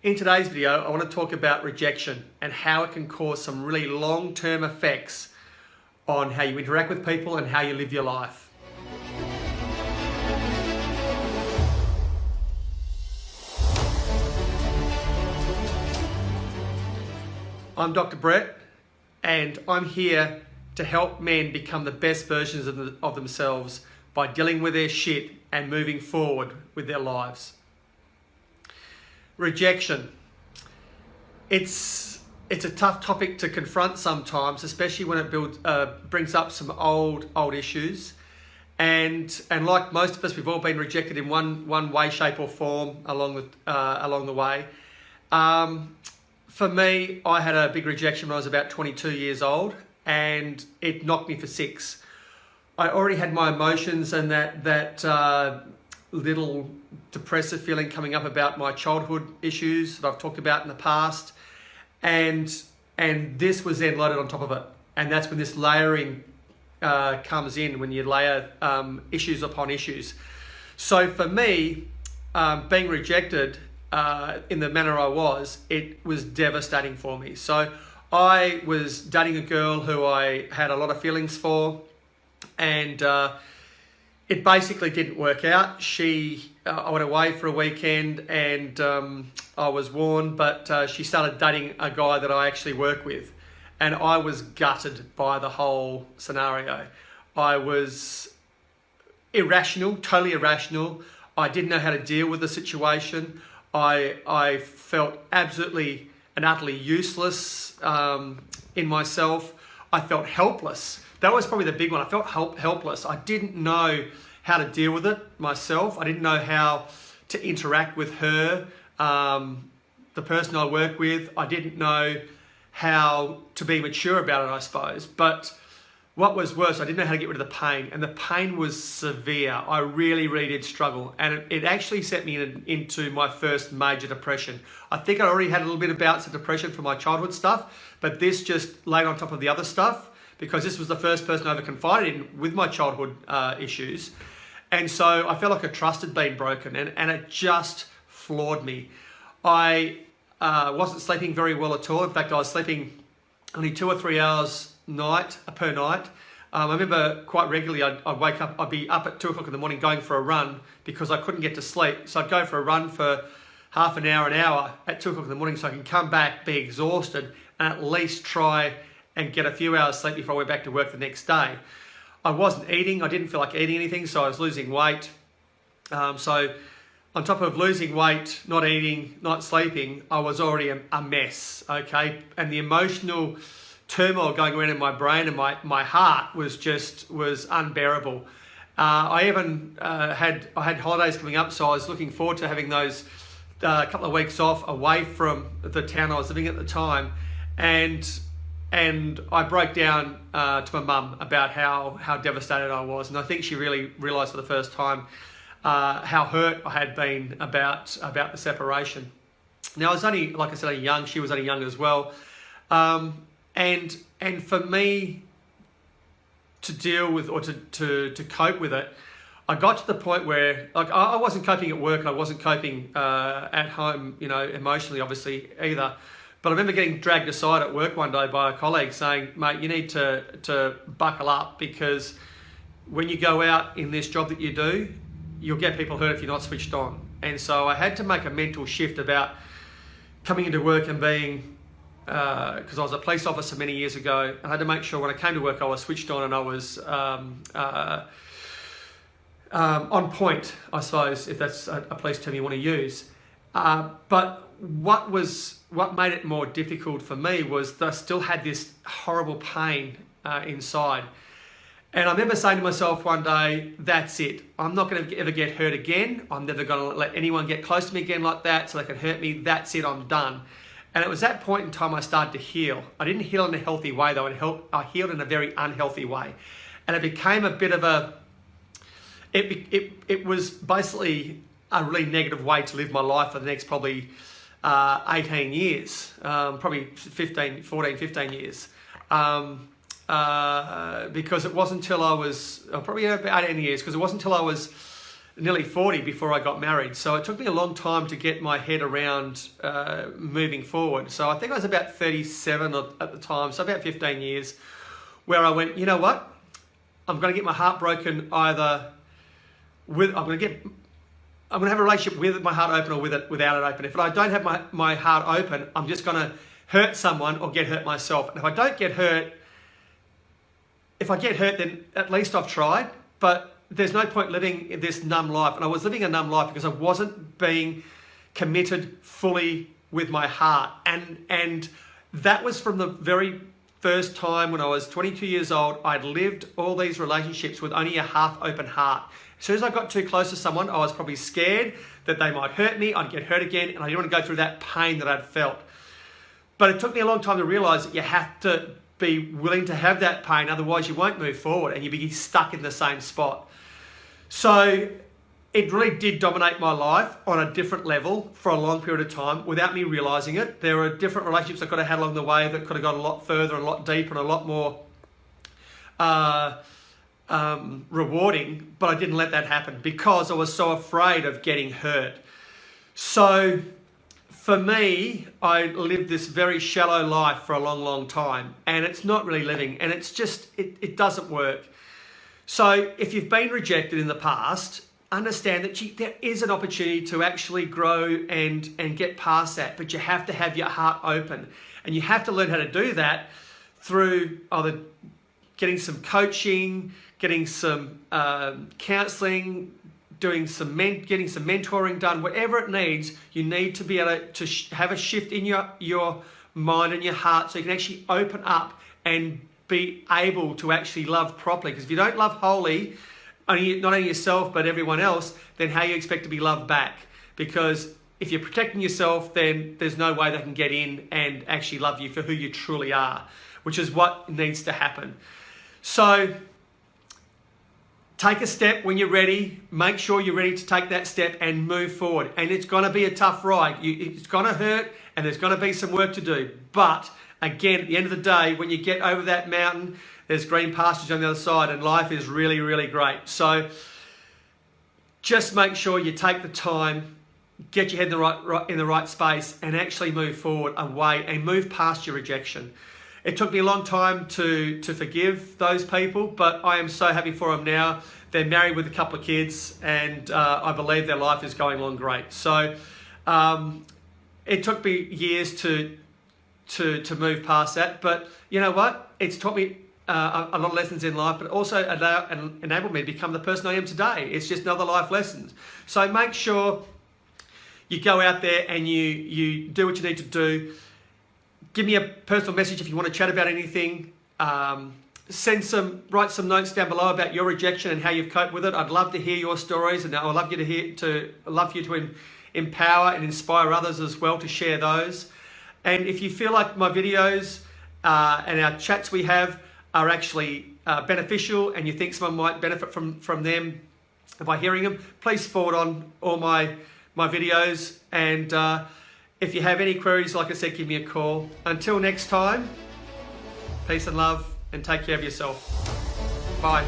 In today's video, I want to talk about rejection and how it can cause some really long-term effects on how you interact with people and how you live your life. I'm Dr. Brett, and I'm here to help men become the best versions of themselves by dealing with their shit and moving forward with their lives. Rejection. It's a tough topic to confront sometimes, especially when it brings up some old issues. And like most of us, we've all been rejected in one way, shape, or form along the way. For me, I had a big rejection when I was about 22 years old, and it knocked me for six. I already had my emotions and that little depressive feeling coming up about my childhood issues that I've talked about in the past, and this was then loaded on top of it. And that's when this layering comes in, when you layer issues upon issues. So for me, being rejected in the manner I was, it was devastating for me. So I was dating a girl who I had a lot of feelings for, and it basically didn't work out. I went away for a weekend and I was warned, but she started dating a guy that I actually work with, and I was gutted by the whole scenario. I was irrational, totally irrational. I didn't know how to deal with the situation. I felt absolutely and utterly useless in myself. I felt helpless. That was probably the big one. I felt helpless. I didn't know how to deal with it myself. I didn't know how to interact with her, the person I work with. I didn't know how to be mature about it, I suppose. But what was worse, I didn't know how to get rid of the pain, and the pain was severe. I really did struggle, and it actually set me into my first major depression. I think I already had a little bit of bouts of depression from my childhood stuff, but this just laid on top of the other stuff, because this was the first person I ever confided in with my childhood issues. And so I felt like a trust had been broken, and it just floored me. I wasn't sleeping very well at all. In fact, I was sleeping only 2 or 3 hours per night. I remember quite regularly I'd wake up, I'd be up at 2 o'clock in the morning going for a run because I couldn't get to sleep. So I'd go for a run for half an hour at 2 o'clock in the morning, so I can come back, be exhausted, and at least try and get a few hours sleep before I went back to work the next day. I wasn't eating. I didn't feel like eating anything, so I was losing weight. So on top of losing weight, not eating, not sleeping, I was already a mess, okay? And the emotional turmoil going around in my brain and my heart was unbearable. I even had holidays coming up, so I was looking forward to having those couple of weeks off away from the town I was living at the time, and I broke down to my mum about how devastated I was, and I think she really realised for the first time how hurt I had been about the separation. Now I was only, like I said, only young. She was only young as well, and for me to deal with or to cope with it, I got to the point where, like, I wasn't coping at work, and I wasn't coping at home, emotionally, obviously, either. But I remember getting dragged aside at work one day by a colleague saying, "Mate, you need to buckle up, because when you go out in this job that you do, you'll get people hurt if you're not switched on." And so I had to make a mental shift about coming into work and being, because I was a police officer many years ago, I had to make sure when I came to work I was switched on and I was on point, I suppose, if that's a police term you want to use. But what made it more difficult for me was that I still had this horrible pain inside. And I remember saying to myself one day, that's it. I'm not going to ever get hurt again. I'm never going to let anyone get close to me again like that so they can hurt me. That's it, I'm done. And it was that point in time I started to heal. I didn't heal in a healthy way though. I healed in a very unhealthy way. And it became a bit of it was basically a really negative way to live my life for the next probably 18 years, probably 15 years. Because it wasn't until I was, probably about 18 years, because it wasn't until I was nearly 40 before I got married. So it took me a long time to get my head around moving forward. So I think I was about 37 at the time, so about 15 years, where I went, you know what? I'm going to get my heart broken either with, I'm going to have a relationship with my heart open or without it open. If I don't have my heart open, I'm just going to hurt someone or get hurt myself. And if I don't get hurt, if I get hurt, then at least I've tried. But there's no point living this numb life. And I was living a numb life because I wasn't being committed fully with my heart. And that was from the very first time when I was 22 years old. I'd lived all these relationships with only a half open heart. As soon as I got too close to someone, I was probably scared that they might hurt me, I'd get hurt again, and I didn't want to go through that pain that I'd felt. But it took me a long time to realize that you have to be willing to have that pain, otherwise you won't move forward and you'll be stuck in the same spot. So it really did dominate my life on a different level for a long period of time without me realizing it. There were different relationships I could have had along the way that could have gone a lot further and a lot deeper and a lot more rewarding, but I didn't let that happen because I was so afraid of getting hurt. So for me, I lived this very shallow life for a long, long time, and it's not really living, and it's just, it doesn't work. So if you've been rejected in the past, understand that there is an opportunity to actually grow and get past that, but you have to have your heart open, and you have to learn how to do that through either getting some coaching, getting some counseling, getting some mentoring done, whatever it needs. You need to be able to have a shift in your mind and your heart so you can actually open up and be able to actually love properly. Because if you don't love wholly, not only yourself but everyone else, then how you expect to be loved back? Because if you're protecting yourself, then there's no way they can get in and actually love you for who you truly are, which is what needs to happen. So take a step when you're ready. Make sure you're ready to take that step and move forward. And it's going to be a tough ride. It's going to hurt and there's going to be some work to do. But again, at the end of the day, when you get over that mountain, there's green pastures on the other side and life is really, really great. So just make sure you take the time, get your head in the right space and actually move forward away and move past your rejection. It took me a long time to forgive those people, but I am so happy for them now. They're married with a couple of kids, and I believe their life is going along great. So it took me years to move past that, but you know what? It's taught me a lot of lessons in life, but also enabled me to become the person I am today. It's just another life lessons. So make sure you go out there and you do what you need to do. Give me a personal message if you want to chat about anything. Write some notes down below about your rejection and how you've coped with it. I'd love to hear your stories, and I'd love you to empower and inspire others as well to share those. And if you feel like my videos and our chats we have are actually beneficial, and you think someone might benefit from them by hearing them, please forward on all my videos. And if you have any queries, like I said, give me a call. Until next time, peace and love, and take care of yourself. Bye.